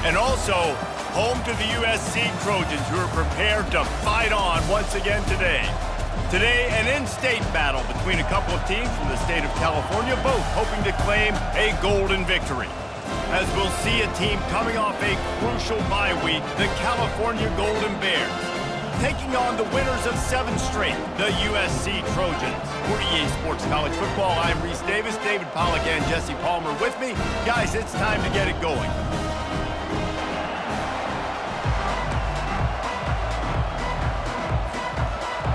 And also home to the USC Trojans, who are prepared to fight on once again today. Today, an in-state battle between a couple of teams from the state of California, both hoping to claim a golden victory. As we'll see a team coming off a crucial bye week, the California Golden Bears, taking on the winners of 7 straight, the USC Trojans. For EA Sports College Football, I'm Reese Davis, David Pollack and Jesse Palmer with me. Guys, it's time to get it going.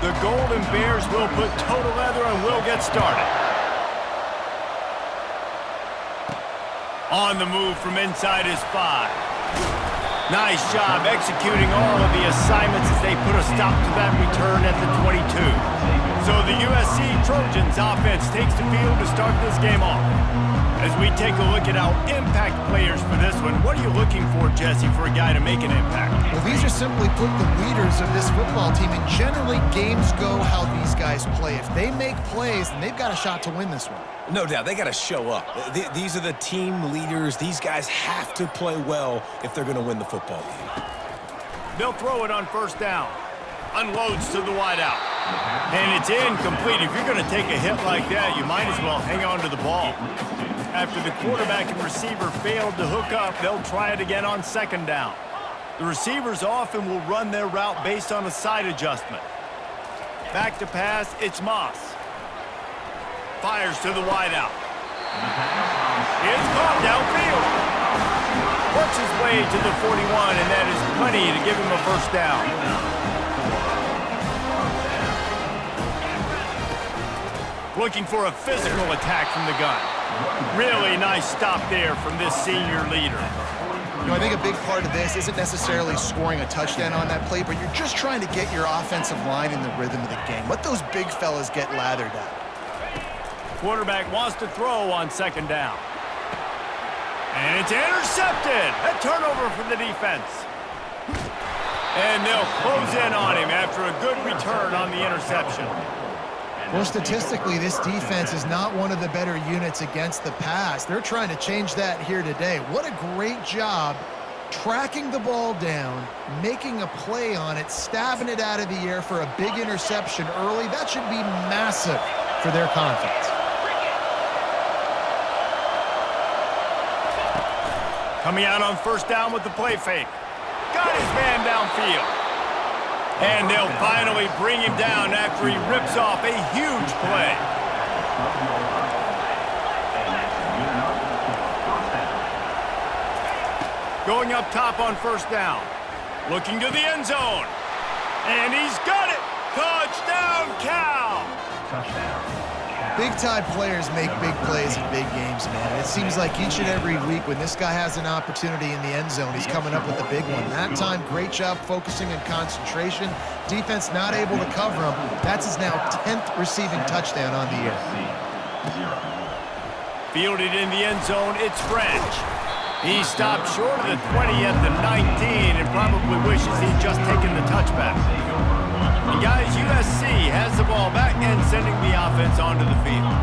The Golden Bears will put total leather and we'll get started. On the move from inside is 5. Nice job executing all of the assignments as they put a stop to that return at the 22. So the USC Trojans offense takes the field to start this game off. As we take a look at our impact players for this one, what are you looking for, Jesse, for a guy to make an impact? Well, these are simply put the leaders of this football team, and generally games go how these guys play. If they make plays, then they've got a shot to win this one. No doubt, they got to show up. These are the team leaders. These guys have to play well if they're going to win the football game. They'll throw it on first down. Unloads to the wideout. And it's incomplete. If you're going to take a hit like that, you might as well hang on to the ball. After the quarterback and receiver failed to hook up, they'll try it again on second down. The receivers often will run their route based on a side adjustment. Back to pass, it's Moss. Fires to the wideout. It's caught downfield. Works his way to the 41, and that is plenty to give him a first down. Looking for a physical attack from the gun. Really nice stop there from this senior leader. You know, I think a big part of this isn't necessarily scoring a touchdown on that play, but you're just trying to get your offensive line in the rhythm of the game. Let those big fellas get lathered up. Quarterback wants to throw on second down. And it's intercepted. A turnover for the defense. And they'll close in on him after a good return on the interception. Well, statistically, this defense is not one of the better units against the pass. They're trying to change that here today. What a great job tracking the ball down, making a play on it, stabbing it out of the air for a big interception early. That should be massive for their confidence. Coming out on first down with the play fake. Got his man downfield. And they'll finally bring him down after he rips off a huge play. Going up top on first down. Looking to the end zone. And he's got it. Touchdown, Cal. Big-time players make big plays in big games, man. It seems like each and every week when this guy has an opportunity in the end zone, he's coming up with a big one. That time, great job focusing and concentration. Defense not able to cover him. That's his now 10th receiving touchdown on the year. Fielded in the end zone, it's French. He stopped short of the 20 at the 19 and probably wishes he'd just taken the touchback. And guys, USC has the ball back and sending the offense onto the field.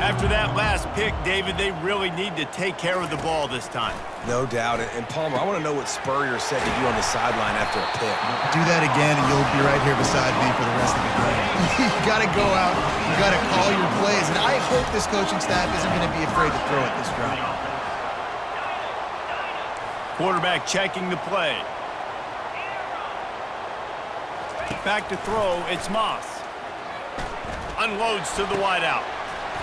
After that last pick, David, they really need to take care of the ball this time. No doubt. And Palmer, I want to know what Spurrier said to you on the sideline after a pick. Do that again, and you'll be right here beside me for the rest of the game. You got to go out. You got to call your plays. And I hope this coaching staff isn't going to be afraid to throw it this drive. Quarterback checking the play. Back to throw, it's Moss. Unloads to the wideout.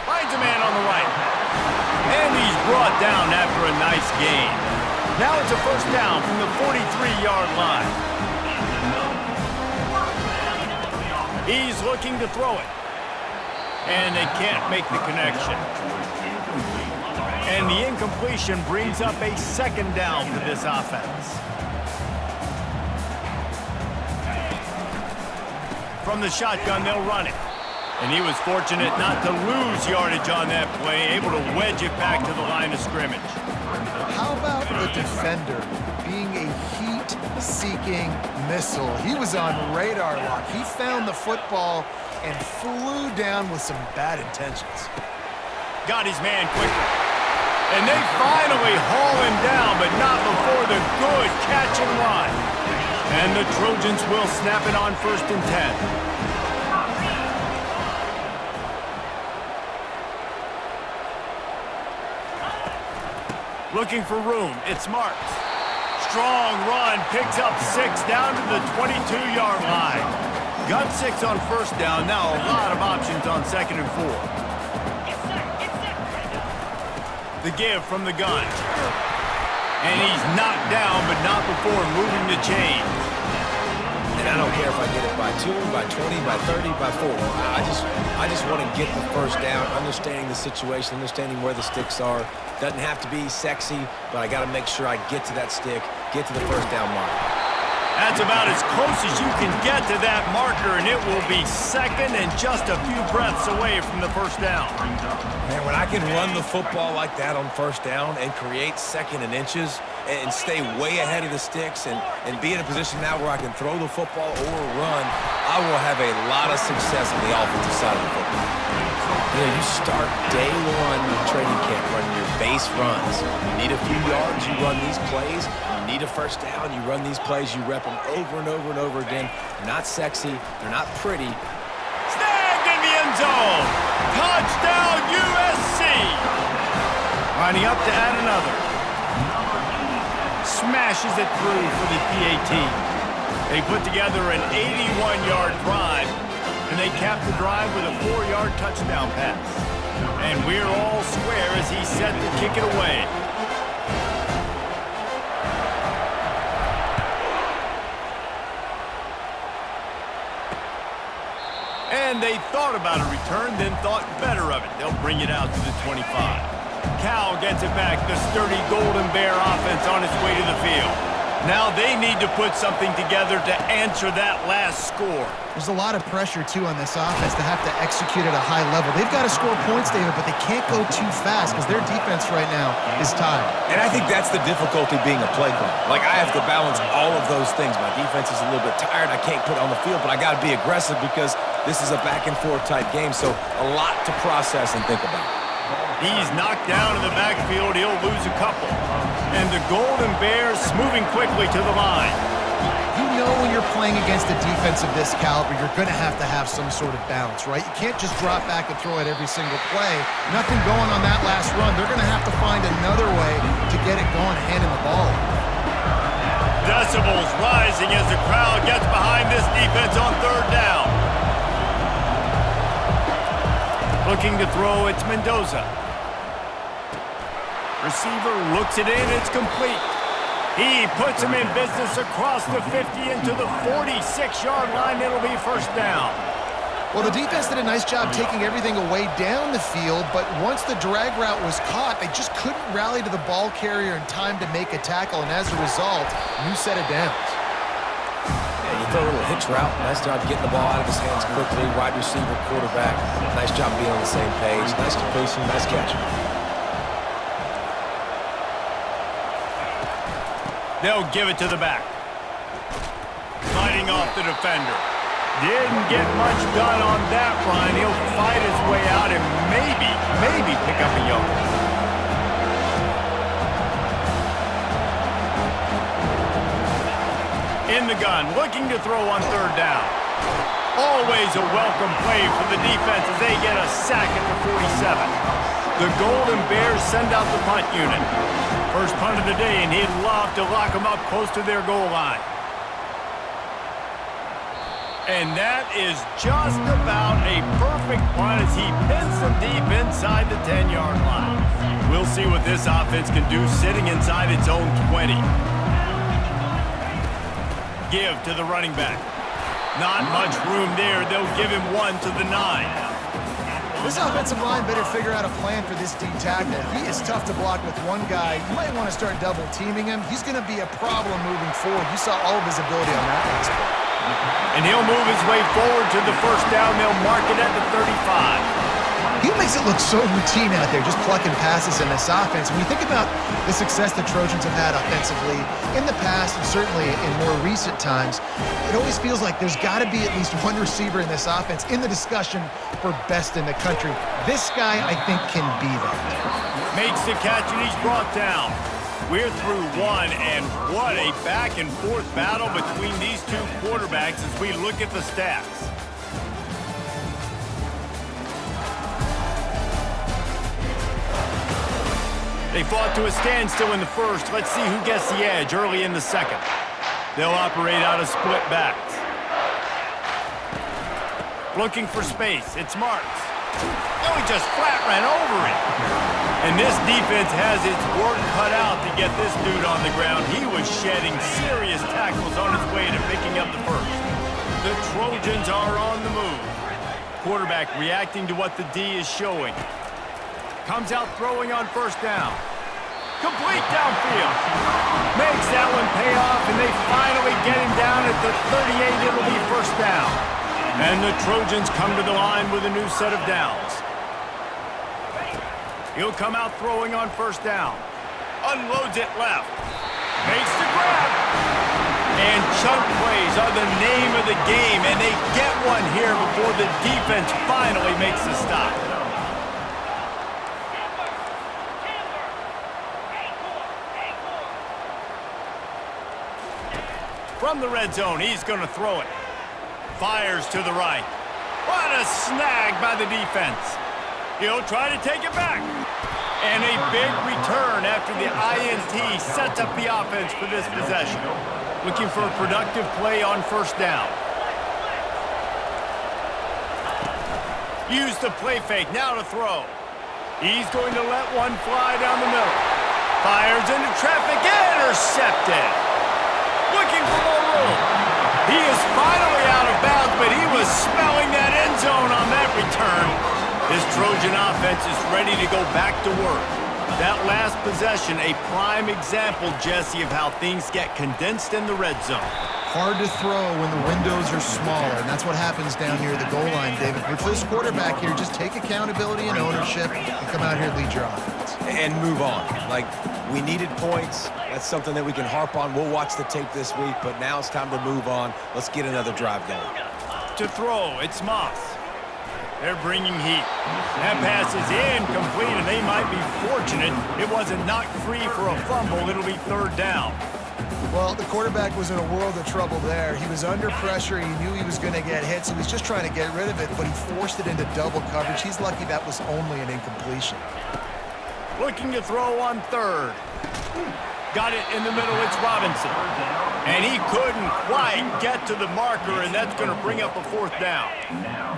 Finds a man on the right. And he's brought down after a nice gain. Now it's a first down from the 43-yard line. He's looking to throw it. And they can't make the connection. And the incompletion brings up a second down for this offense. From the shotgun, they'll run it. And he was fortunate not to lose yardage on that play, able to wedge it back to the line of scrimmage. How about the defender being a heat-seeking missile? He was on radar lock. He found the football and flew down with some bad intentions. Got his man quickly. And they finally haul him down, but not before the good catch and run. And the Trojans will snap it on 1st and 10. Looking for room. It's Marks. Strong run. Picks up 6 down to the 22-yard line. Got 6 on 1st down. Now a lot of options on 2nd and 4. The give from the gun. And he's knocked down, but not before moving the chains. And I don't care if I get it by 2, by 20, by 30, by 4. I just want to get the 1st down, understanding the situation, understanding where the sticks are. Doesn't have to be sexy, but I got to make sure I get to that stick, get to the 1st down mark. That's about as close as you can get to that marker, and it will be 2nd and just a few breaths away from the 1st down. Man, when I can run the football like that on 1st down and create 2nd and inches and stay way ahead of the sticks and be in a position now where I can throw the football or run, I will have a lot of success on the offensive side of the football. You know, you start day 1 of training camp running your base runs. You need a few yards, you run these plays. You need a 1st down, you run these plays, you rep them over and over and over again. They're not sexy, they're not pretty. Snagged in the end zone. Touchdown, USC. Lining up to add another. Smashes it through for the PAT. They put together an 81-yard drive, and they cap the drive with a 4-yard touchdown pass. And we're all square as he's set to kick it away. And they thought about a return, then thought better of it. They'll bring it out to the 25. Cal gets it back. The sturdy Golden Bear offense on its way to the field. Now they need to put something together to answer that last score. There's a lot of pressure, too, on this offense to have to execute at a high level. They've got to score points, David, but they can't go too fast because their defense right now is tired. And I think that's the difficulty being a play caller. Like, I have to balance all of those things. My defense is a little bit tired. I can't put it on the field, but I got to be aggressive because this is a back-and-forth type game, so a lot to process and think about. He's knocked down in the backfield. He'll lose a couple. And the Golden Bears moving quickly to the line. You know when you're playing against a defense of this caliber, you're going to have some sort of balance, right? You can't just drop back and throw it every single play. Nothing going on that last run. They're going to have to find another way to get it going, handing the ball. Decibels rising as the crowd gets behind this defense on 3rd down. Looking to throw, it's Mendoza. Receiver looks it in, it's complete. He puts him in business across the 50 into the 46-yard line. It'll be 1st down. Well, the defense did a nice job taking everything away down the field, but once the drag route was caught, they just couldn't rally to the ball carrier in time to make a tackle, and as a result, new set of downs. Yeah, you throw a little hitch route. Nice job getting the ball out of his hands quickly. Wide receiver, quarterback. Nice job being on the same page. Nice completion, nice catch. They'll give it to the back. Fighting off the defender. Didn't get much done on that run. He'll fight his way out and maybe pick up a yard. In the gun, looking to throw on 3rd down. Always a welcome play for the defense as they get a sack at the 47. The Golden Bears send out the punt unit. First punt of the day, and he'd love to lock them up close to their goal line. And that is just about a perfect punt as he pins them deep inside the 10-yard line. We'll see what this offense can do sitting inside its own 20. Give to the running back. Not much room there. They'll give him 1 to the 9. This offensive line better figure out a plan for this D tackle. He is tough to block with one guy. You might want to start double teaming him. He's going to be a problem moving forward. You saw all of his ability on that last play. And he'll move his way forward to the 1st down. They'll mark it at the 35. He makes it look so routine out there, just plucking passes in this offense. When you think about the success the Trojans have had offensively in the past, and certainly in more recent times, it always feels like there's got to be at least one receiver in this offense in the discussion for best in the country. This guy, I think, can be that. Makes the catch, and he's brought down. We're through one, and what a back-and-forth battle between these two quarterbacks as we look at the stats. They fought to a standstill in the first. Let's see who gets the edge early in the second. They'll operate out of split backs. Looking for space. It's Marks. Oh, he just flat ran over it. And this defense has its work cut out to get this dude on the ground. He was shedding serious tackles on his way to picking up the first. The Trojans are on the move. Quarterback reacting to what the D is showing. Comes out throwing on first down. Complete downfield. Makes that one pay off, and they finally get him down at the 38. It'll be first down. And the Trojans come to the line with a new set of downs. He'll come out throwing on first down. Unloads it left. Makes the grab. And chunk plays are the name of the game, and they get one here before the defense finally makes the stop. From the red zone, he's going to throw it. Fires to the right. What a snag by the defense. He'll try to take it back. And a big return after the INT sets up the offense for this possession. Looking for a productive play on first down. Use the play fake, now to throw. He's going to let one fly down the middle. Fires into traffic, intercepted. Looking for more room. He is finally out of bounds, but he was smelling that end zone on that return. This Trojan offense is ready to go back to work. That last possession, a prime example, Jesse, of how things get condensed in the red zone. Hard to throw when the windows are smaller, and that's what happens down here at the goal line, David. But for this quarterback here, just take accountability and ownership and come out here and lead your offense. And move on. Like, we needed points. That's something that we can harp on. We'll watch the tape this week, but now it's time to move on. Let's get another drive going. To throw, it's Moss. They're bringing heat. That pass is incomplete, and they might be fortunate it wasn't knocked free for a fumble. It'll be third down. Well, the quarterback was in a world of trouble there. He was under pressure. He knew he was going to get hit, so he's just trying to get rid of it, but he forced it into double coverage. He's lucky that was only an incompletion. Looking to throw on third. Got it in the middle, it's Robinson. And he couldn't quite get to the marker, and that's going to bring up a fourth down.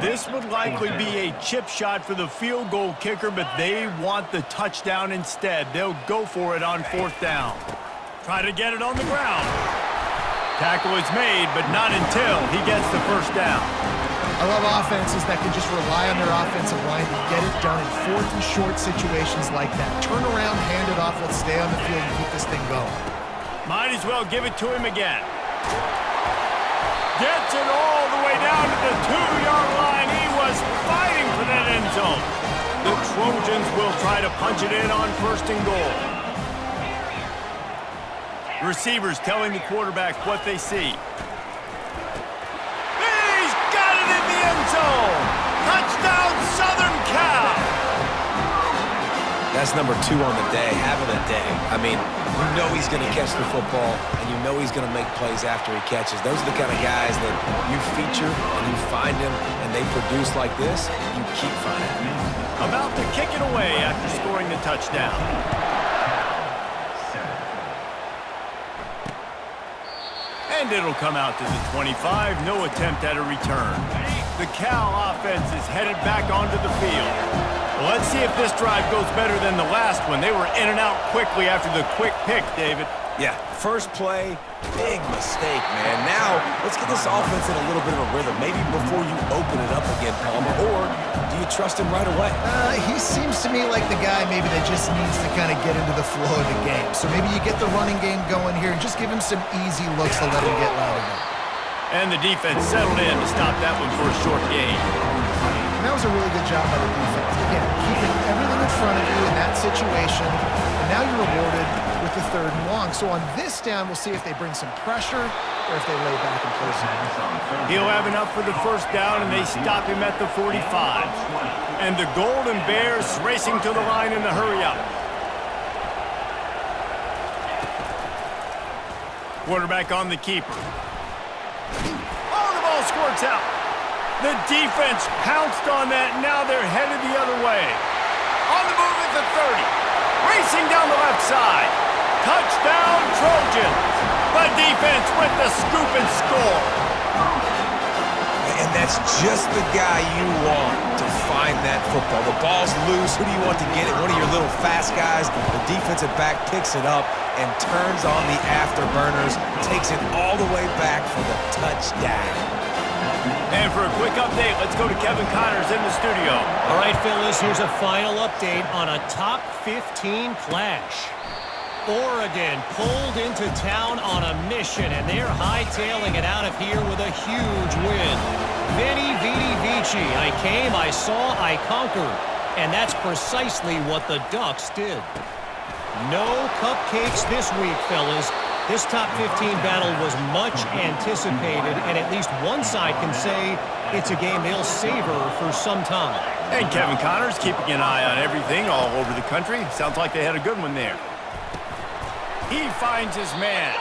This would likely be a chip shot for the field goal kicker, but they want the touchdown instead. They'll go for it on fourth down. Try to get it on the ground. Tackle is made, but not until he gets the first down. I love offenses that can just rely on their offensive line to get it done in fourth and short situations like that. Turn around, hand it off, let's stay on the field and keep this thing going. Might as well give it to him again. Gets it all the way down to the 2-yard line. He was fighting for that end zone. The Trojans will try to punch it in on first and goal. Receivers telling the quarterback what they see. He's got it in the end zone. Touchdown, Southern Cal. That's number 2 on the day, having a day. I mean, you know he's going to catch the football, and you know he's going to make plays after he catches. Those are the kind of guys that you feature and you find them, and they produce like this, you keep finding them. About to kick it away after scoring the touchdown. And it'll come out to the 25. No attempt at a return. The Cal offense is headed back onto the field. Well, let's see if this drive goes better than the last one. They were in and out quickly after the quick pick, David. Yeah, first play, big mistake, man. Now, let's get this offense in a little bit of a rhythm. Maybe before you open it up again, Palmer, or do you trust him right away? He seems to me like the guy maybe that just needs to kind of get into the flow of the game. So maybe you get the running game going here and just give him some easy looks to let him get loud enough. And the defense settled in to stop that one for a short gain. And that was a really good job by the defense. Again, keeping everything in front of you in that situation, and now you're rewarded with the third and long. So on this down, we'll see if they bring some pressure or if they lay back and play some. He'll have enough for the first down, and they stop him at the 45. And the Golden Bears racing to the line in the hurry-up. Quarterback on the keeper. Oh, the ball squirts out. The defense pounced on that, and now they're headed the other way. On the move at the 30. Racing down the left side. Touchdown, Trojans. The defense with the scoop and score. And that's just the guy you want to find that football. The ball's loose. Who do you want to get it? One of your little fast guys. The defensive back picks it up and turns on the afterburners, takes it all the way back for the touchdown. And for a quick update, let's go to Kevin Connors in the studio. All right, fellas, here's a final update on a top 15 clash. Oregon pulled into town on a mission, and they're hightailing it out of here with a huge win. Veni, vidi, vici. I came, I saw, I conquered. And that's precisely what the Ducks did. No cupcakes this week, fellas. This top 15 battle was much anticipated, and at least one side can say it's a game they'll savor for some time. And Kevin Connors keeping an eye on everything all over the country. Sounds like they had a good one there. He finds his man.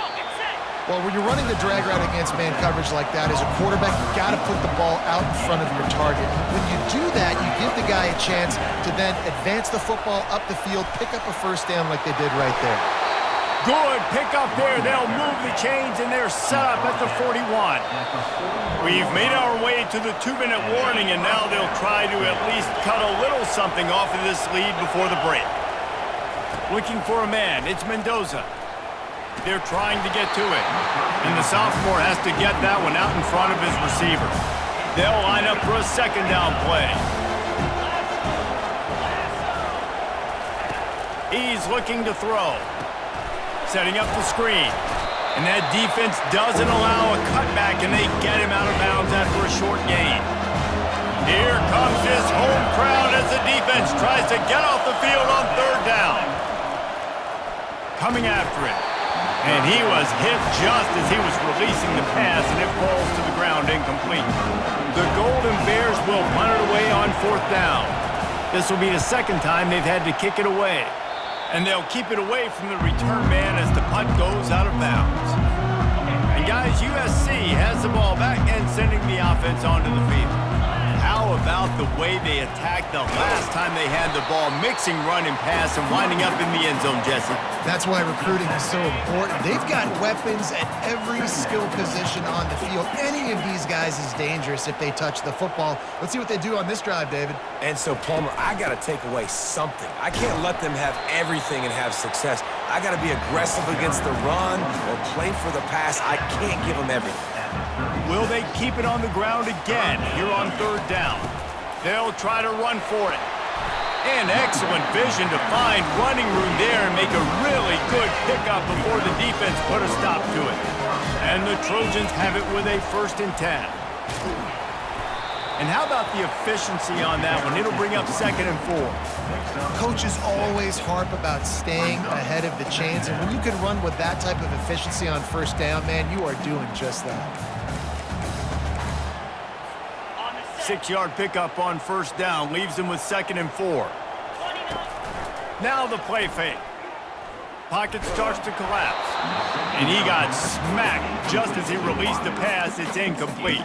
Well, when you're running the drag route against man coverage like that, as a quarterback, you got to put the ball out in front of your target. When you do that, you give the guy a chance to then advance the football up the field, pick up a first down like they did right there. Good pick up there. They'll move the chains, and they're set up at the 41. We've made our way to the 2-minute warning, and now they'll try to at least cut a little something off of this lead before the break. Looking for a man. It's Mendoza. They're trying to get to it. And the sophomore has to get that one out in front of his receiver. They'll line up for a second down play. He's looking to throw. Setting up the screen. And that defense doesn't allow a cutback, and they get him out of bounds after a short gain. Here comes his home crowd as the defense tries to get off the field on third down. Coming after it. And he was hit just as he was releasing the pass, and it falls to the ground incomplete. The Golden Bears will punt it away on fourth down. This will be the second time they've had to kick it away. And they'll keep it away from the return man as the punt goes out of bounds. And guys, USC has the ball back and sending the offense onto the field. How about the way they attacked the last time they had the ball, mixing run and pass and winding up in the end zone, Jesse? That's why recruiting is so important. They've got weapons at every skill position on the field. Any of these guys is dangerous if they touch the football. Let's see what they do on this drive, David. And so, Palmer, I got to take away something. I can't let them have everything and have success. I got to be aggressive against the run or play for the pass. I can't give them everything. Will they keep it on the ground again here on third down? They'll try to run for it. And excellent vision to find running room there and make a really good pickup before the defense put a stop to it. And the Trojans have it with a 1st and 10. And how about the efficiency on that one? It'll bring up 2nd and 4. Coaches always harp about staying ahead of the chains, and when you can run with that type of efficiency on first down, man, you are doing just that. 6-yard pickup on first down leaves them with 2nd and 4. Now the play fake. Pocket starts to collapse. And he got smacked just as he released the pass. It's incomplete.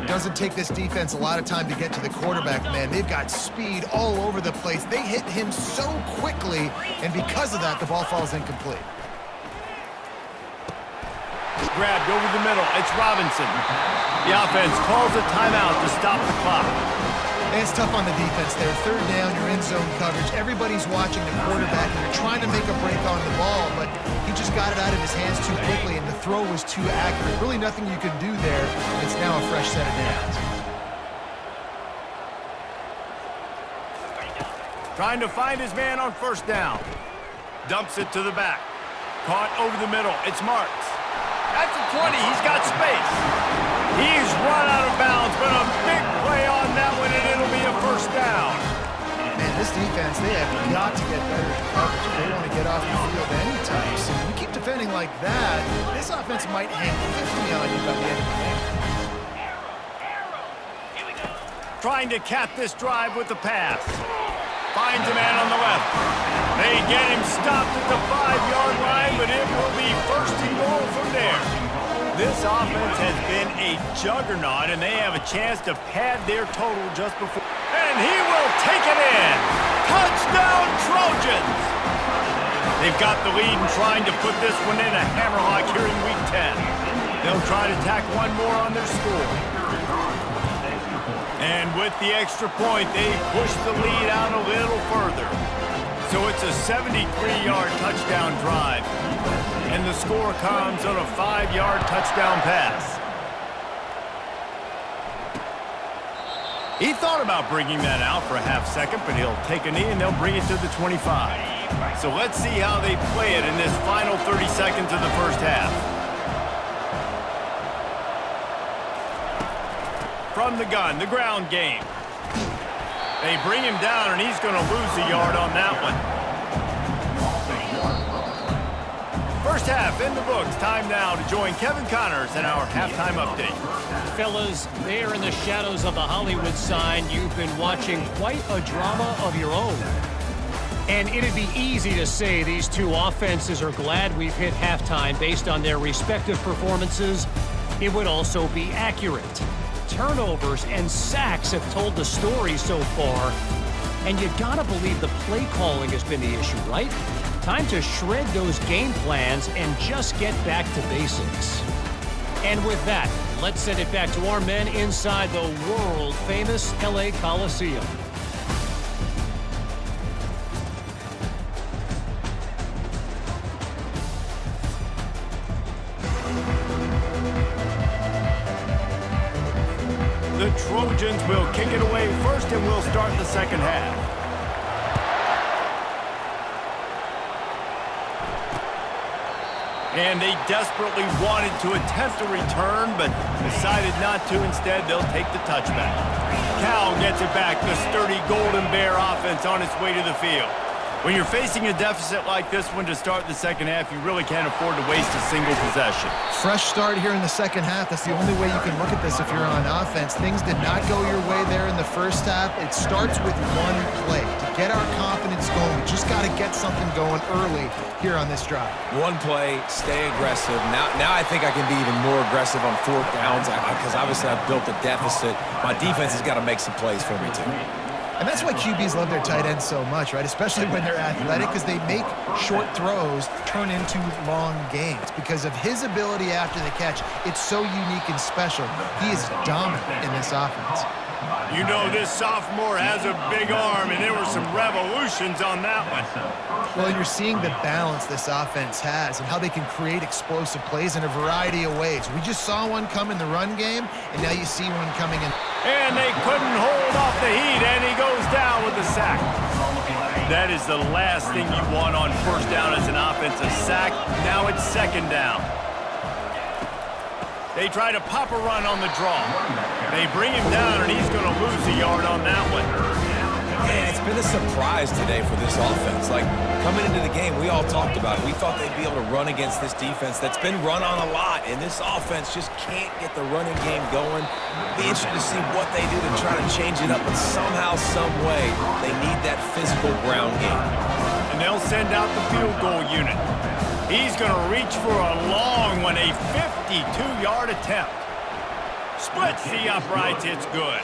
Doesn't take this defense a lot of time to get to the quarterback, man. They've got speed all over the place. They hit him so quickly, and because of that, the ball falls incomplete. Grabbed over the middle. It's Robinson. The offense calls a timeout to stop the clock. And it's tough on the defense there. Third down, you're in zone coverage. Everybody's watching the quarterback, and you're trying to make a break on the ball, but he just got it out of his hands too quickly, and the throw was too accurate. Really nothing you can do there. It's now a fresh set of downs. Trying to find his man on first down. Dumps it to the back. Caught over the middle. It's Marks. At the 20, he's got space. He's run out of bounds, but a big play on that one, and it'll be a 1st down. Man, this defense, they have got to get better at coverage if they want to get off the field anytime soon. You keep defending like that, this offense might hang 50 on you by the end of the game. Trying to cap this drive with the pass. Finds a man on the left. They get him stopped at the 5-yard line, but it will be 1st and goal from there. This offense has been a juggernaut, and they have a chance to pad their total just before. And he will take it in. Touchdown, Trojans! They've got the lead and trying to put this one in a hammerlock here in Week 10. They'll try to tack one more on their score. And with the extra point, they push the lead out a little further. So it's a 73-yard touchdown drive. And the score comes on a 5-yard touchdown pass. He thought about bringing that out for a half second, but he'll take a knee and they'll bring it to the 25. So let's see how they play it in this final 30 seconds of the first half. From the gun, the ground game. They bring him down, and he's going to lose a yard on that one. First half in the books. Time now to join Kevin Connors in our halftime update. Fellas, there in the shadows of the Hollywood sign, you've been watching quite a drama of your own. And it'd be easy to say these two offenses are glad we've hit halftime based on their respective performances. It would also be accurate. Turnovers and sacks have told the story so far. And you gotta believe the play calling has been the issue, right? Time to shred those game plans and just get back to basics. And with that, let's send it back to our men inside the world-famous LA Coliseum. The Trojans will kick it away first, and we'll start the second half. And they desperately wanted to attempt a return, but decided not to. Instead, they'll take the touchback. Cal gets it back. The sturdy Golden Bear offense on its way to the field. When you're facing a deficit like this one to start the second half, you really can't afford to waste a single possession. Fresh start here in the second half. That's the only way you can look at this if you're on offense. Things did not go your way there in the first half. It starts with one play. To get our confidence going, we just got to get something going early here on this drive. One play, stay aggressive. Now I think I can be even more aggressive on fourth downs because obviously I've built a deficit. My defense has got to make some plays for me too. And that's why QBs love their tight ends so much, right? Especially when they're athletic, because they make short throws turn into long gains. Because of his ability after the catch, it's so unique and special. He is dominant in this offense. You know this sophomore has a big arm, and there were some revolutions on that one. Well, you're seeing the balance this offense has and how they can create explosive plays in a variety of ways. We just saw one come in the run game, and now you see one coming in. And they couldn't hold off the heat, and he goes down with the sack. That is the last thing you want on first down as an offense, a sack. Now it's second down. They try to pop a run on the draw. They bring him down, and he's going to lose a yard on that one. Man, it's been a surprise today for this offense. Like, coming into the game, we all talked about it. We thought they'd be able to run against this defense that's been run on a lot, and this offense just can't get the running game going. Be interested to see what they do to try to change it up, but somehow, some way, they need that physical ground game. And they'll send out the field goal unit. He's going to reach for a long one, a 52-yard attempt. Splits the uprights, it's good.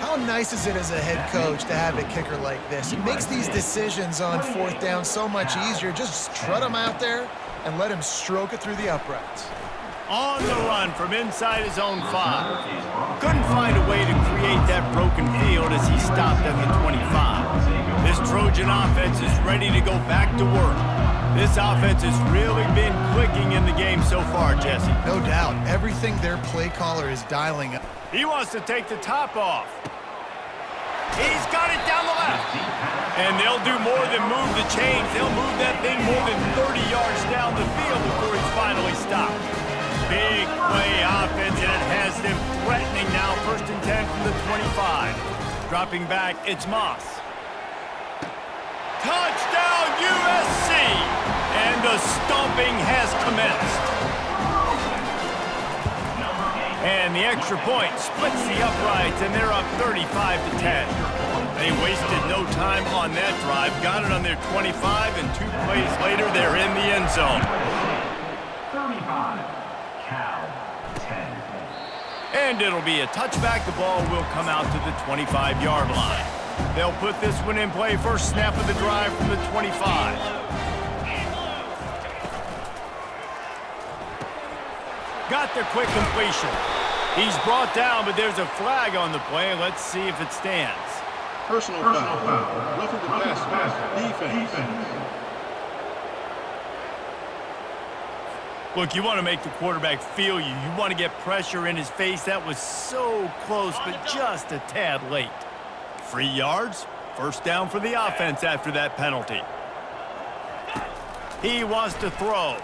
How nice is it as a head coach to have a kicker like this? It makes these decisions on fourth down so much easier. Just trot him out there and let him stroke it through the uprights. On the run from inside his own 5. Couldn't find a way to create that broken field as he stopped at the 25. This Trojan offense is ready to go back to work. This offense has really been clicking in the game so far, Jesse. No doubt. Everything their play caller is dialing up. He wants to take the top off. He's got it down the left. And they'll do more than move the chains. They'll move that thing more than 30 yards down the field before he's finally stopped. Big play offense, and it has them threatening now. 1st and 10 from the 25. Dropping back, it's Moss. Touchdown, USC! And the stomping has commenced. And the extra point splits the uprights, and they're up 35-10. They wasted no time on that drive. Got it on their 25, and 2 plays later, they're in the end zone. And it'll be a touchback. The ball will come out to the 25-yard line. They'll put this one in play. First snap of the drive from the 25. Got the quick completion. He's brought down, but there's a flag on the play. Let's see if it stands. Personal foul. Roughing the pass. Defense. Look, you want to make the quarterback feel you. You want to get pressure in his face. That was so close, but just a tad late. 3 yards. First down for the offense after that penalty. He wants to throw.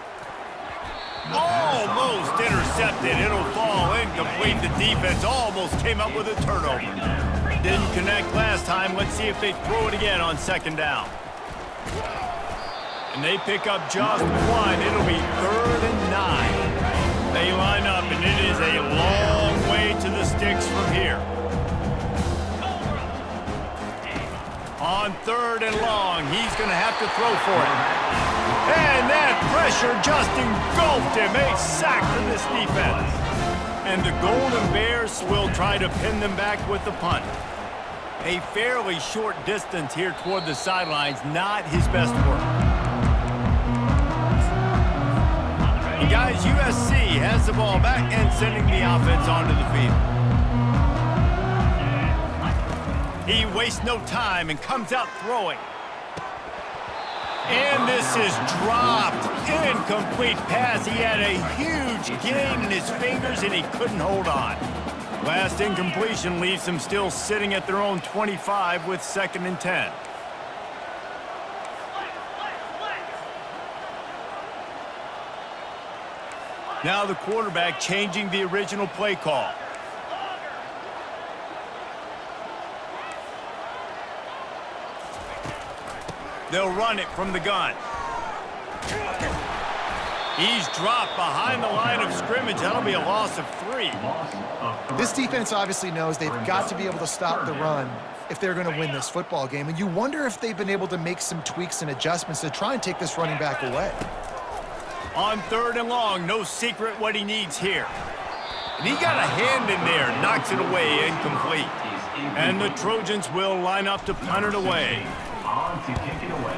Almost intercepted. It'll fall incomplete. The defense almost came up with a turnover. Didn't connect last time. Let's see if they throw it again on second down. And they pick up just one. It'll be 3rd and 9. They line up, and it is a long way to the sticks from here. On 3rd and long, he's going to have to throw for it. And that pressure just engulfed him. A sack for this defense. And the Golden Bears will try to pin them back with the punt. A fairly short distance here toward the sidelines, not his best work. And guys, USC has the ball back and sending the offense onto the field. He wastes no time and comes out throwing. And this is dropped. Incomplete pass. He had a huge gain in his fingers, and he couldn't hold on. Last incompletion leaves them still sitting at their own 25 with 2nd and 10. Now the quarterback changing the original play call. They'll run it from the gun. He's dropped behind the line of scrimmage. That'll be a loss of 3. This defense obviously knows they've got to be able to stop the run if they're going to win this football game. And you wonder if they've been able to make some tweaks and adjustments to try and take this running back away. On 3rd and long, no secret what he needs here. And he got a hand in there, knocks it away, incomplete. And the Trojans will line up to punt it away. On to kick it away.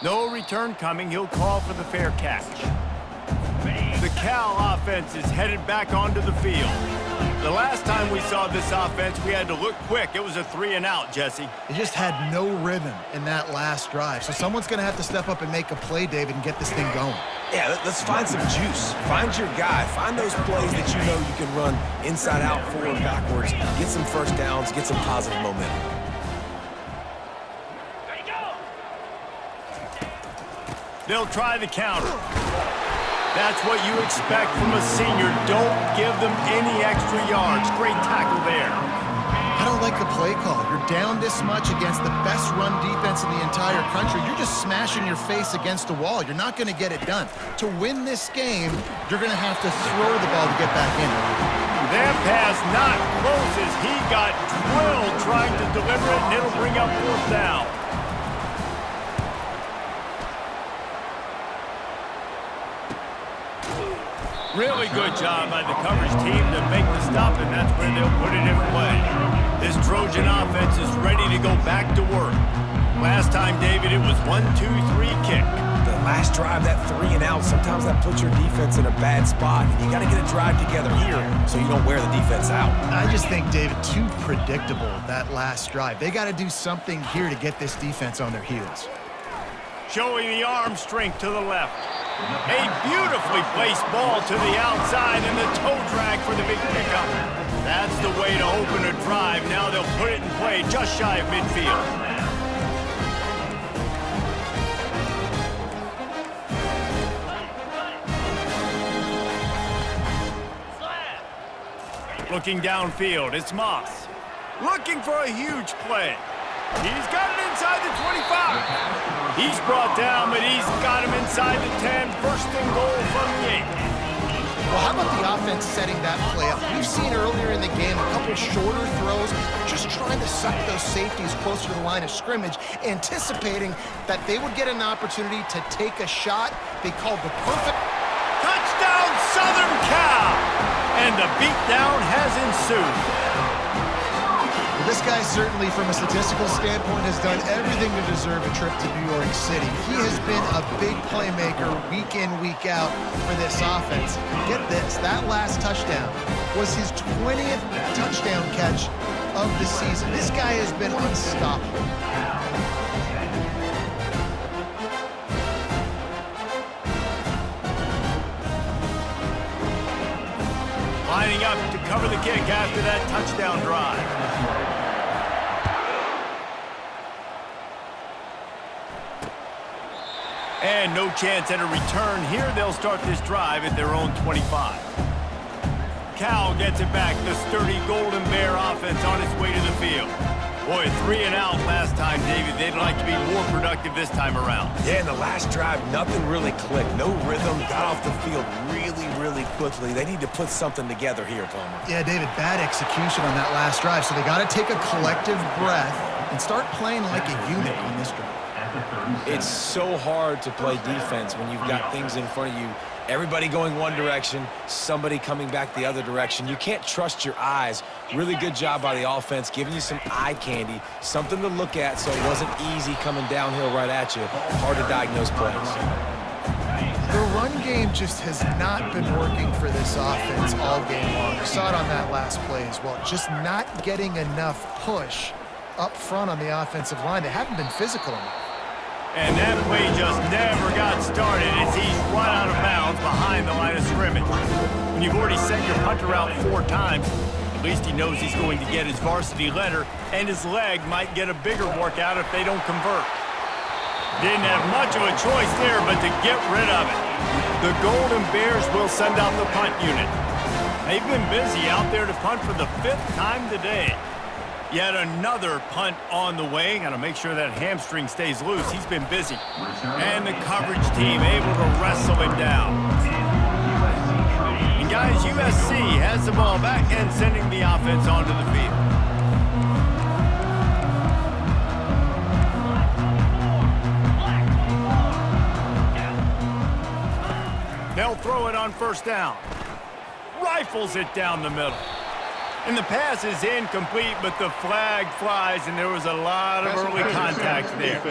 No return coming. He'll call for the fair catch. The Cal offense is headed back onto the field. The last time we saw this offense, we had to look quick. It was a 3-and-out, Jesse. They just had no rhythm in that last drive. So someone's going to have to step up and make a play, David, and get this thing going. Yeah, let's find some juice. Find your guy. Find those plays that you know you can run inside out, forward, backwards. Get some first downs. Get some positive momentum. They'll try the counter. That's what you expect from a senior. Don't give them any extra yards. Great tackle there. I don't like the play call. You're down this much against the best run defense in the entire country. You're just smashing your face against the wall. You're not going to get it done. To win this game, you're going to have to throw the ball to get back in it. That pass not close as he got drilled trying to deliver it, and it'll bring up 4th down. Really good job by the coverage team to make the stop, and that's where they'll put it in play. This Trojan offense is ready to go back to work. Last time, David, it was 1-2-3 kick. The last drive, that 3-and-out, sometimes that puts your defense in a bad spot. And you got to get a drive together here so you don't wear the defense out. I just think, David, too predictable, that last drive. They got to do something here to get this defense on their heels. Showing the arm strength to the left. A beautifully placed ball to the outside and the toe drag for the big pickup. That's the way to open a drive. Now they'll put it in play just shy of midfield. Looking downfield, it's Moss. Looking for a huge play. He's got it inside the 25. He's brought down, but he's got him inside the 10. First and goal from the 8. Well, how about the offense setting that play up? We've seen earlier in the game a couple shorter throws, just trying to suck those safeties closer to the line of scrimmage, anticipating that they would get an opportunity to take a shot. They called the perfect Touchdown, Southern Cal! And the beatdown has ensued. This guy certainly, from a statistical standpoint, has done everything to deserve a trip to New York City. He has been a big playmaker week in, week out for this offense. Get this, that last touchdown was his 20th touchdown catch of the season. This guy has been unstoppable. Lining up to cover the kick after that touchdown drive. And no chance at a return here. They'll start this drive at their own 25. Cal gets it back. The sturdy Golden Bear offense on its way to the field. Boy, 3 and out last time, David. They'd like to be more productive this time around. Yeah, in the last drive, nothing really clicked. No rhythm, got off the field really quickly. They need to put something together here, Palmer. Yeah, David, bad execution on that last drive, so they got to take a collective breath and start playing like a unit on this drive. It's so hard to play defense when you've got things in front of you. Everybody going one direction, somebody coming back the other direction. You can't trust your eyes. Really good job by the offense, giving you some eye candy, something to look at so it wasn't easy coming downhill right at you. Hard to diagnose plays. The run game just has not been working for this offense all game long. We saw it on that last play as well. Just not getting enough push up front on the offensive line. They haven't been physical enough. And that play just never got started as he's run out of bounds behind the line of scrimmage. When you've already sent your punter out 4 times, at least he knows he's going to get his varsity letter, and his leg might get a bigger workout if they don't convert. Didn't have much of a choice there but to get rid of it. The Golden Bears will send out the punt unit. They've been busy out there to punt for the 5th time today. Yet another punt on the way. Got to make sure that hamstring stays loose. He's been busy. And the coverage team able to wrestle him down. And guys, USC has the ball back and sending the offense onto the field. They'll throw it on first down. Rifles it down the middle. And the pass is incomplete, but the flag flies, and there was a lot of early contact there.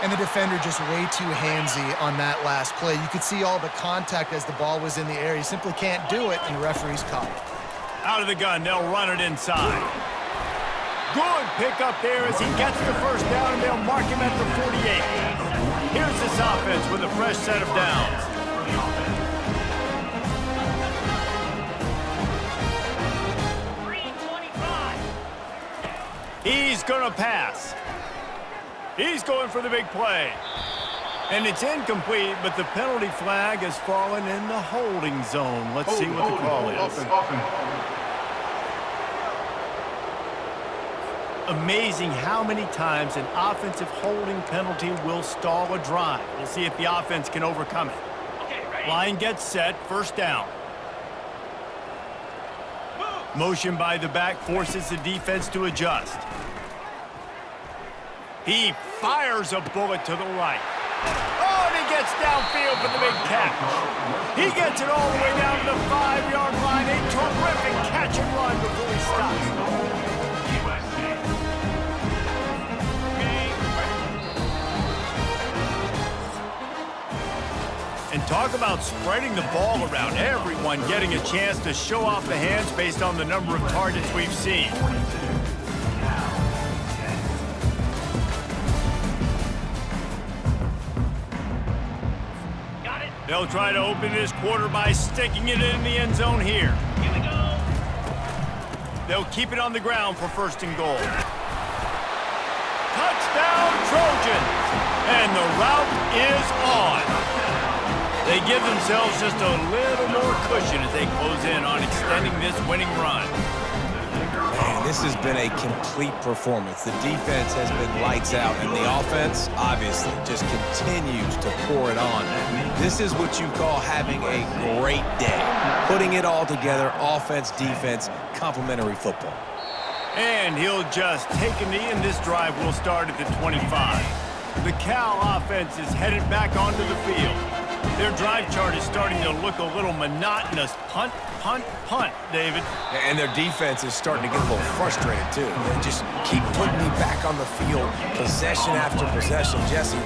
And the defender just way too handsy on that last play. You could see all the contact as the ball was in the air. You simply can't do it, and the referee's caught it. Out of the gun, they'll run it inside. Good pickup there as he gets the first down, and they'll mark him at the 48. Here's this offense with a fresh set of downs. He's going to pass. He's going for the big play. And it's incomplete, but the penalty flag has fallen in the holding zone. Let's see what the call is. Amazing how many times an offensive holding penalty will stall a drive. We'll see if the offense can overcome it. Line gets set, first down. Motion by the back forces the defense to adjust. He fires a bullet to the right. Oh, and he gets downfield for the big catch. He gets it all the way down to the 5-yard line. A terrific catch and run before he stops. And talk about spreading the ball around. Everyone getting a chance to show off the hands based on the number of targets we've seen. They'll try to open this quarter by sticking it in the end zone here. Here we go. They'll keep it on the ground for first and goal. Touchdown, Trojans! And the route is on. They give themselves just a little more cushion as they close in on extending this winning run. Man, This has been a complete performance. The defense has been lights out, and the offense, obviously, just continues to pour it on. This is what you call having a great day. Putting it all together, offense, defense, complementary football. And he'll just take a knee, and this drive will start at the 25. The Cal offense is headed back onto the field. Their drive chart is starting to look a little monotonous. Punt, punt, punt, David. And their defense is starting to get a little frustrated, too. They just keep putting me back on the field, possession after possession. Jesse,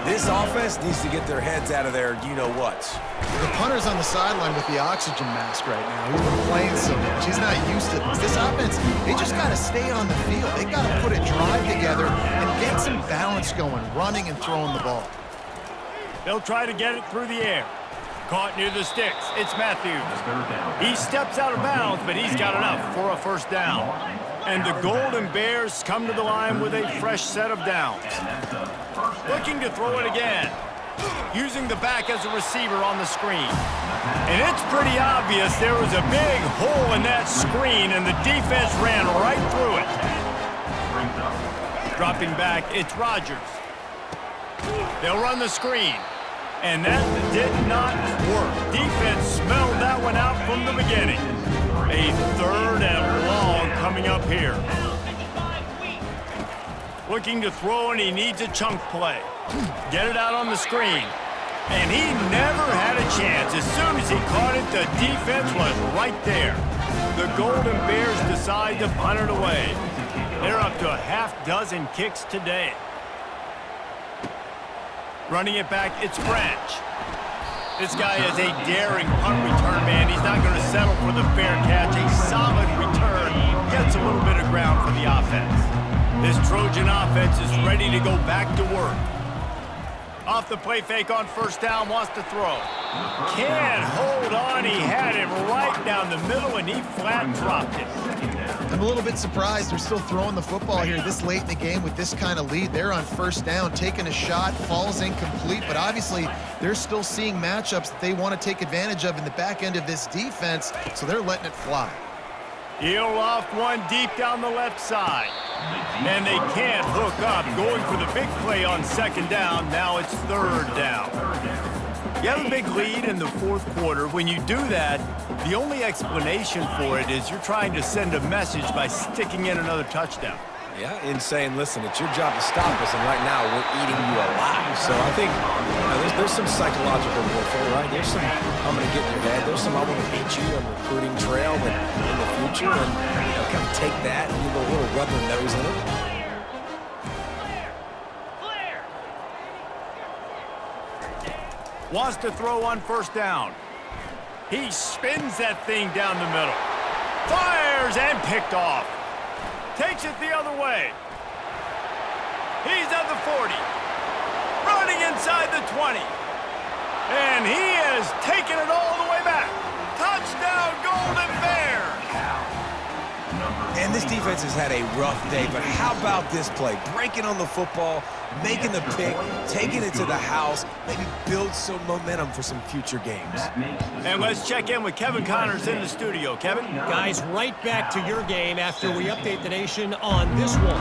this offense needs to get their heads out of their you-know-whats. The punter's on the sideline with the oxygen mask right now. He's been playing so much. He's not used to this. This offense, they just got to stay on the field. They got to put a drive together and get some balance going, running and throwing the ball. They'll try to get it through the air. Caught near the sticks. It's Matthews. He steps out of bounds, but he's got enough for a first down. And the Golden Bears come to the line with a fresh set of downs. Looking to throw it again. Using the back as a receiver on the screen. And it's pretty obvious there was a big hole in that screen, and the defense ran right through it. Dropping back, it's Rodgers. They'll run the screen. And that did not work. Defense smelled that one out from the beginning. A third and long coming up here. Looking to throw, and he needs a chunk play. Get it out on the screen. And he never had a chance. As soon as he caught it, the defense was right there. The Golden Bears decide to punt it away. They're up to a half dozen kicks today. Running it back, it's Branch. This guy is a daring punt return man. He's not going to settle for the fair catch. A solid return gets a little bit of ground for the offense. This Trojan offense is ready to go back to work. Off the play fake on first down, wants to throw. Can't hold on. He had him right down the middle, and he flat dropped it. I'm a little bit surprised they're still throwing the football here this late in the game with this kind of lead. They're on first down, taking a shot, falls incomplete, but obviously they're still seeing matchups that they want to take advantage of in the back end of this defense, so they're letting it fly. He'll loft one deep down the left side. And they can't hook up. Going for the big play on second down. Now it's third down. You have a big lead in the fourth quarter. When you do that, the only explanation for it is you're trying to send a message by sticking in another touchdown. Yeah, in saying, listen, it's your job to stop us, and right now we're eating you alive. So I think there's some psychological warfare, right? There's some, I'm going to get in your head. There's some, I want to beat you on recruiting trail in the future, and kind of take that and give a little rub their nose in it. Wants to throw on first down. He spins that thing down the middle. Fires and picked off. Takes it the other way. He's at the 40. Running inside the 20. And he has taken it all the way back. Touchdown, Golden Bears. And this defense has had a rough day, but how about this play? Breaking on the football, making the pick, taking it to the house, maybe build some momentum for some future games. And let's check in with Kevin Connors in the studio. Kevin? Guys, right back to your game after we update the nation on this one.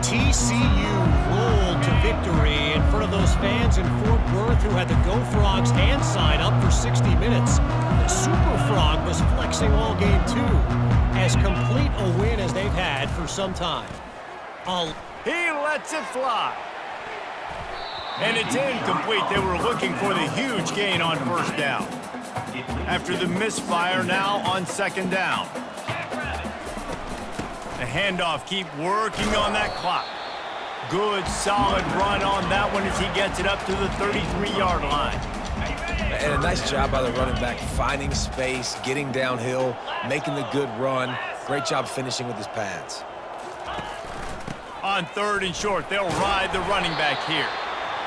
TCU rolled to victory in front of those fans in Fort Worth who had the Go Frogs hand sign up for 60 minutes. The Super Frog was flexing all game too. As complete a win as they've had for some time. He lets it fly. And it's incomplete. They were looking for the huge gain on first down. After the misfire, now on second down. The handoff, keep working on that clock. Good, solid run on that one as he gets it up to the 33-yard line. And a nice job by the running back, finding space, getting downhill, making the good run. Great job finishing with his pads. On third and short, they'll ride the running back here.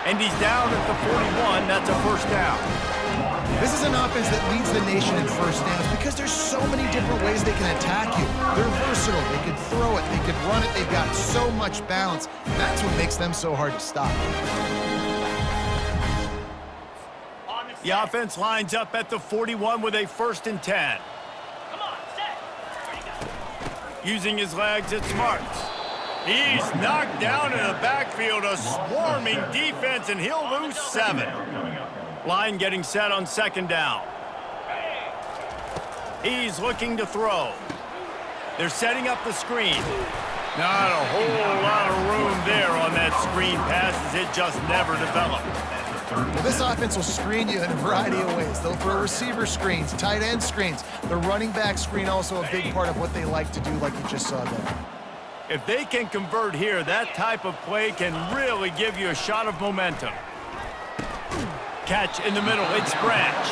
And he's down at the 41. That's a first down. This is an offense that leads the nation in first downs because there's so many different ways they can attack you. They're versatile. They can throw it. They can run it. They've got so much balance. That's what makes them so hard to stop. The offense lines up at the 41 with a 1st and 10. Using his legs, it's Smarts. He's knocked down in the backfield, a swarming defense, and he'll lose 7. Line getting set on 2nd down. He's looking to throw. They're setting up the screen. Not a whole lot of room there on that screen pass as it just never developed. Well, this offense will screen you in a variety of ways. They'll throw receiver screens, tight end screens. The running back screen also a big part of what they like to do, like you just saw there. If they can convert here, that type of play can really give you a shot of momentum. Catch in the middle, it's Branch.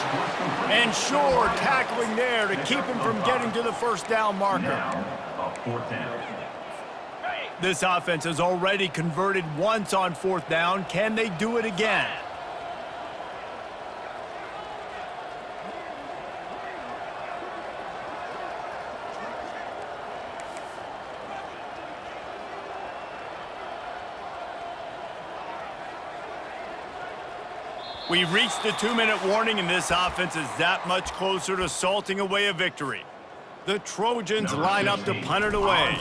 And Shore tackling there to keep him from getting to the 1st down marker. This offense has already converted once on 4th down. Can they do it again? We've reached the 2-minute warning, and this offense is that much closer to salting away a victory. The Trojans line up to punt it away.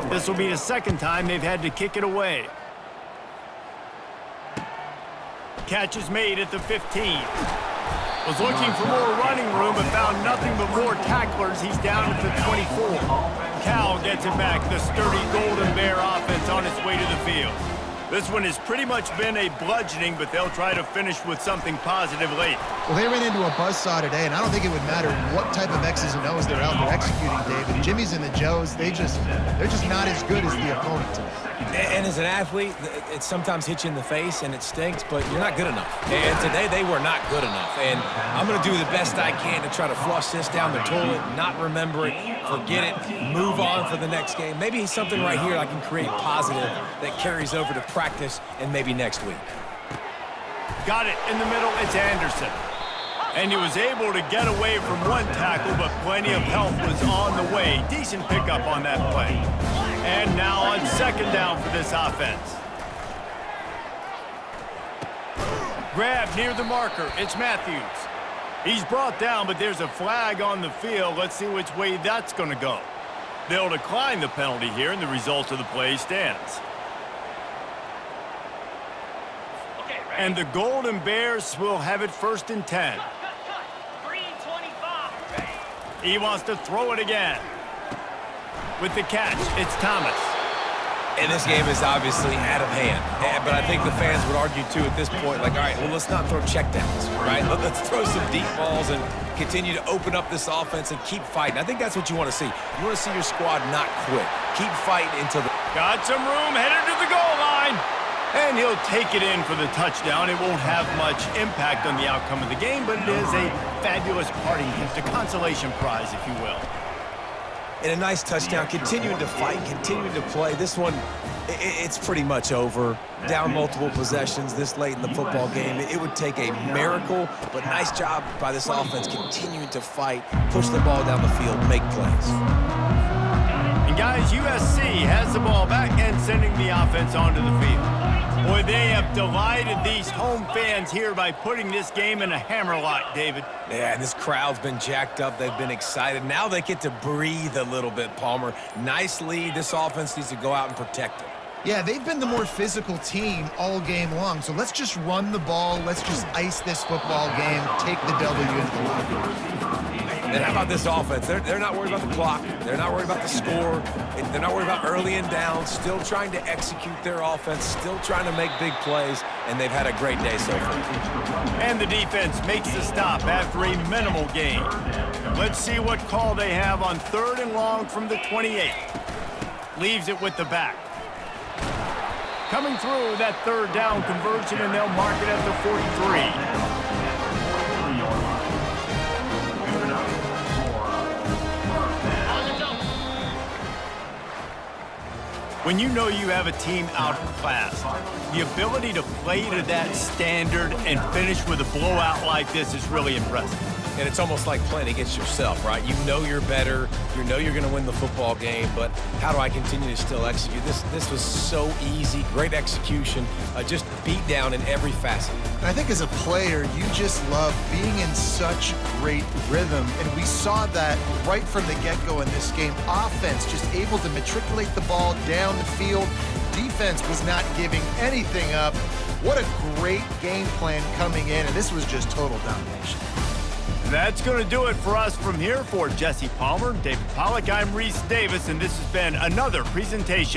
This will be the 2nd time they've had to kick it away. Catch is made at the 15. Was looking for more running room, but found nothing but more tacklers. He's down at the 24. Cal gets it back. The sturdy Golden Bear offense on its way to the field. This one has pretty much been a bludgeoning, but they'll try to finish with something positive late. Well, they ran into a buzzsaw today, and I don't think it would matter what type of X's and O's they're out there executing, David. Jimmy's and the Joes, they're just not as good as the opponent today. And as an athlete, it sometimes hits you in the face and it stinks, but you're not good enough. And today they were not good enough. And I'm going to do the best I can to try to flush this down the toilet, not remember it, forget it, move on for the next game. Maybe something right here I can create positive that carries over to practice and maybe next week. Got it in the middle, it's Anderson. And he was able to get away from one tackle, but plenty of help was on the way. Decent pickup on that play. And now on 2nd down for this offense. Grab near the marker, it's Matthews. He's brought down, but there's a flag on the field. Let's see which way that's going to go. They'll decline the penalty here, and the result of the play stands. And the Golden Bears will have it 1st and 10. He wants to throw it again. With the catch, it's Thomas. And this game is obviously out of hand. But I think the fans would argue, too, at this point, like, all right, well, let's not throw checkdowns, right? Let's throw some deep balls and continue to open up this offense and keep fighting. I think that's what you want to see. You want to see your squad not quit. Keep fighting until the... Got some room, headed to the goal line. And he'll take it in for the touchdown. It won't have much impact on the outcome of the game, but it is a fabulous parting gift, a consolation prize, if you will. And a nice touchdown, continuing to fight, continuing to play. This one, it's pretty much over. Down multiple possessions this late in the football game. It would take a miracle, but nice job by this offense continuing to fight, push the ball down the field, make plays. And guys, USC has the ball back and sending the offense onto the field. Boy, they have delighted these home fans here by putting this game in a hammerlock, David. Yeah, and this crowd's been jacked up. They've been excited. Now they get to breathe a little bit, Palmer. Nice lead. This offense needs to go out and protect it. Yeah, they've been the more physical team all game long. So let's just run the ball. Let's just ice this football game, take the W into the locker room. And how about this offense? They're not worried about the clock. They're not worried about the score. They're not worried about early and down. Still trying to execute their offense. Still trying to make big plays. And they've had a great day so far. And the defense makes the stop after a minimal gain. Let's see what call they have on 3rd and long from the 28. Leaves it with the back. Coming through that 3rd down conversion, and they'll mark it at the 43. When you know you have a team outclassed, the ability to play to that standard and finish with a blowout like this is really impressive. and it's almost like playing against yourself, right? You know you're better, you know you're going to win the football game, but how do I continue to still execute? This was so easy, great execution, just beat down in every facet. And I think as a player, you just love being in such great rhythm, and we saw that right from the get-go in this game. Offense just able to matriculate the ball down the field. Defense was not giving anything up. What a great game plan coming in, and this was just total domination. That's going to do it for us from here. For Jesse Palmer, David Pollack, I'm Reese Davis, and this has been another presentation